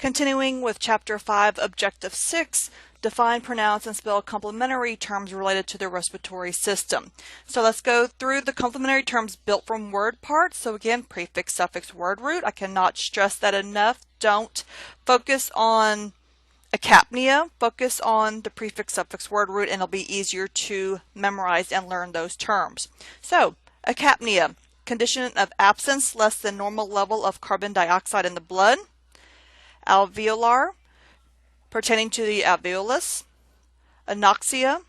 Continuing with Chapter 5, Objective 6, define, pronounce, and spell complementary terms related to the respiratory system. So let's go through the complementary terms built from word parts. So again, prefix, suffix, word root. I cannot stress that enough. Don't focus on acapnia, focus on the prefix, suffix, word root, and it'll be easier to memorize and learn those terms. So, acapnia, condition of absence less than normal level of carbon dioxide in the blood. Alveolar, pertaining to the alveolus. Anoxia,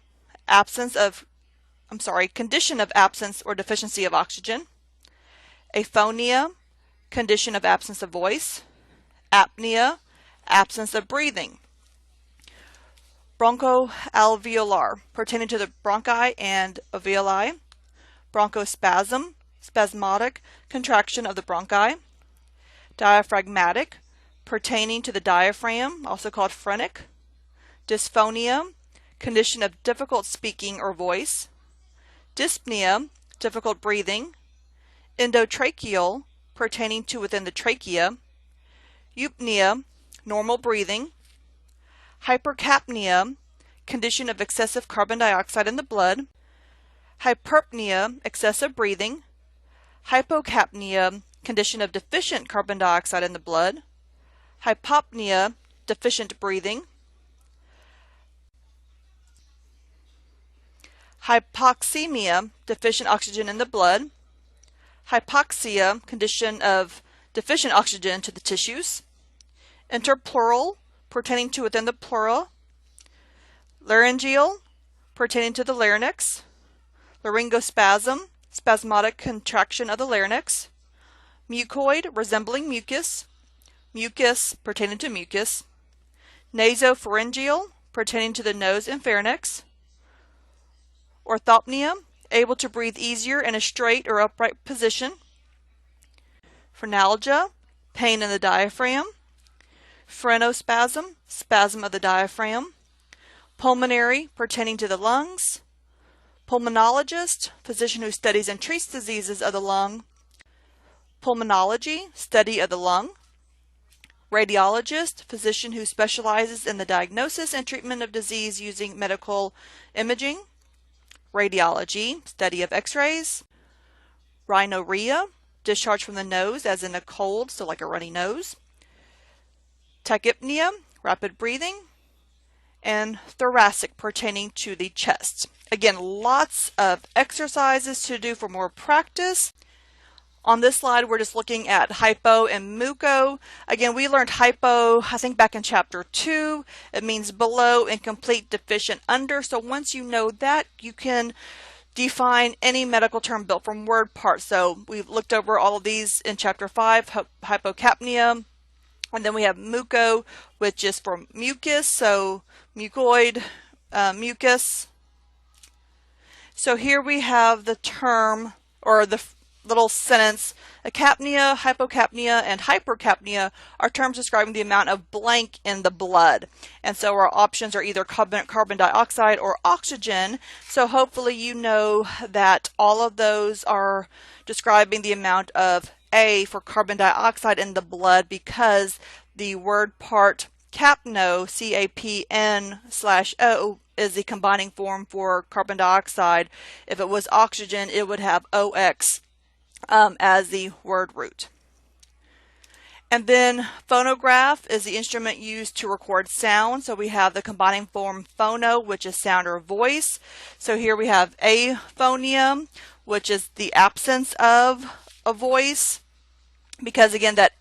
condition of absence or deficiency of oxygen. Aphonia, condition of absence of voice. Apnea, absence of breathing. Bronchoalveolar, pertaining to the bronchi and alveoli. Bronchospasm, spasmodic contraction of the bronchi. Diaphragmatic, pertaining to the diaphragm, also called phrenic. Dysphonia, condition of difficult speaking or voice. Dyspnea, difficult breathing. Endotracheal, pertaining to within the trachea. Eupnea, normal breathing. Hypercapnia, condition of excessive carbon dioxide in the blood. Hyperpnea, excessive breathing. Hypocapnia, condition of deficient carbon dioxide in the blood. Hypopnea, deficient breathing. Hypoxemia, deficient oxygen in the blood. Hypoxia, condition of deficient oxygen to the tissues. Interpleural, pertaining to within the pleura. Laryngeal, pertaining to the larynx. Laryngospasm, spasmodic contraction of the larynx. Mucoid, resembling mucus. Mucus, pertaining to mucus. Nasopharyngeal, pertaining to the nose and pharynx. Orthopnea, able to breathe easier in a straight or upright position. Phrenalgia, pain in the diaphragm. Phrenospasm, spasm of the diaphragm. Pulmonary, pertaining to the lungs. Pulmonologist, physician who studies and treats diseases of the lung. Pulmonology, study of the lung. Radiologist, physician who specializes in the diagnosis and treatment of disease using medical imaging. Radiology, study of x-rays. Rhinorrhea, discharge from the nose as in a cold, so like a runny nose. Tachypnea, rapid breathing. And thoracic, pertaining to the chest. Again, lots of exercises to do for more practice. On this slide, we're just looking at hypo and muco. Again, we learned hypo, I think back in Chapter 2. It means below, incomplete, deficient, under. So once you know that, you can define any medical term built from word parts. So we've looked over all of these in Chapter 5, hypocapnia. And then we have muco, which is for mucus, so mucoid, mucus. So here we have the term, or the little sentence, acapnia, hypocapnia, and hypercapnia are terms describing the amount of blank in the blood. And so our options are either carbon dioxide or oxygen. So hopefully you know that all of those are describing the amount of A for carbon dioxide in the blood, because the word part capno, CAPN/O, is the combining form for carbon dioxide. If it was oxygen, it would have OX as the word root. And then phonograph is the instrument used to record sound. So we have the combining form phono, which is sound or voice. So here we have aphonium, which is the absence of a voice. Because again, that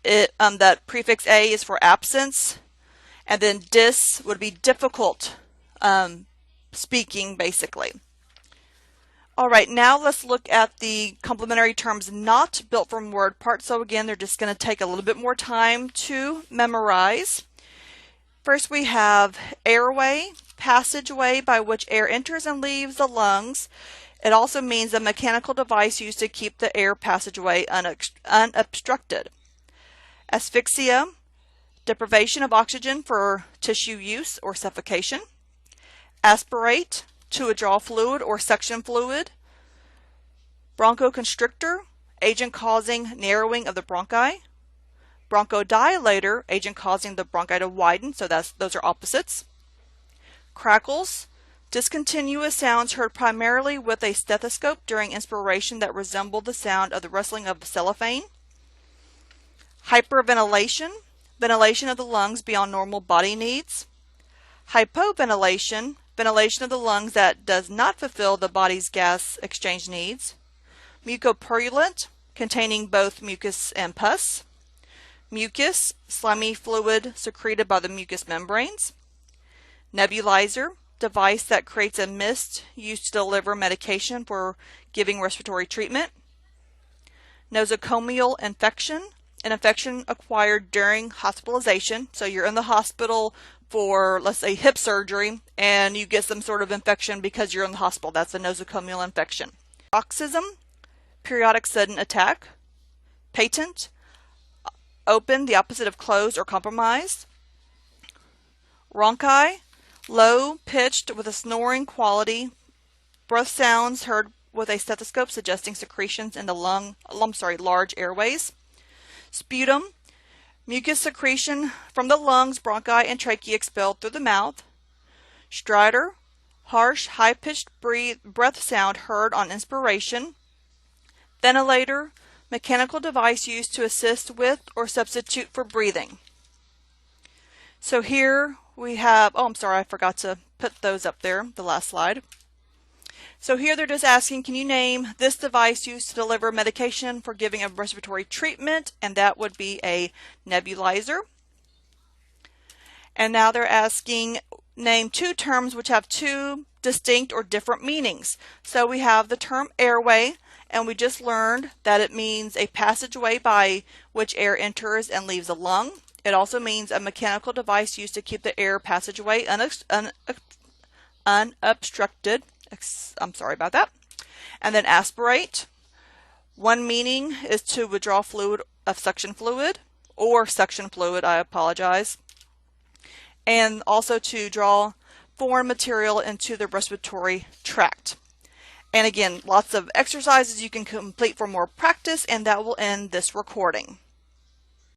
that prefix A is for absence, and then dis would be difficult speaking, basically. All right, now let's look at the complementary terms not built from word parts. So again, they're just going to take a little bit more time to memorize. First, we have airway, passageway by which air enters and leaves the lungs. It also means a mechanical device used to keep the air passageway unobstructed. Asphyxia, deprivation of oxygen for tissue use or suffocation. Aspirate, to withdraw fluid or suction fluid. Bronchoconstrictor, agent causing narrowing of the bronchi. Bronchodilator, agent causing the bronchi to widen, so those are opposites. Crackles, discontinuous sounds heard primarily with a stethoscope during inspiration that resemble the sound of the rustling of cellophane. Hyperventilation, ventilation of the lungs beyond normal body needs. Hypoventilation, ventilation of the lungs that does not fulfill the body's gas exchange needs. Mucopurulent, containing both mucus and pus. Mucus, slimy fluid secreted by the mucous membranes. Nebulizer, device that creates a mist used to deliver medication for giving respiratory treatment. Nosocomial infection, an infection acquired during hospitalization. So you're in the hospital for, let's say, hip surgery, and you get some sort of infection because you're in the hospital. That's a nosocomial infection. Paroxysm, periodic sudden attack. Patent, open, the opposite of closed or compromised. Rhonchi, low pitched with a snoring quality. Breath sounds heard with a stethoscope suggesting secretions in the large airways. Sputum, mucus secretion from the lungs, bronchi, and trachea expelled through the mouth. Stridor, harsh, high-pitched breath sound heard on inspiration. Ventilator, mechanical device used to assist with or substitute for breathing. So here we have, oh, I'm sorry, I forgot to put those up there, the last slide. So here they're just asking, can you name this device used to deliver medication for giving a respiratory treatment? And that would be a nebulizer. And now they're asking, name two terms which have two distinct or different meanings. So we have the term airway, and we just learned that it means a passageway by which air enters and leaves a lung. It also means a mechanical device used to keep the air passageway unobstructed. I'm sorry about that. And then aspirate. One meaning is to withdraw fluid of suction fluid, or suction fluid, I apologize. And also to draw foreign material into the respiratory tract. And again, lots of exercises you can complete for more practice, and that will end this recording.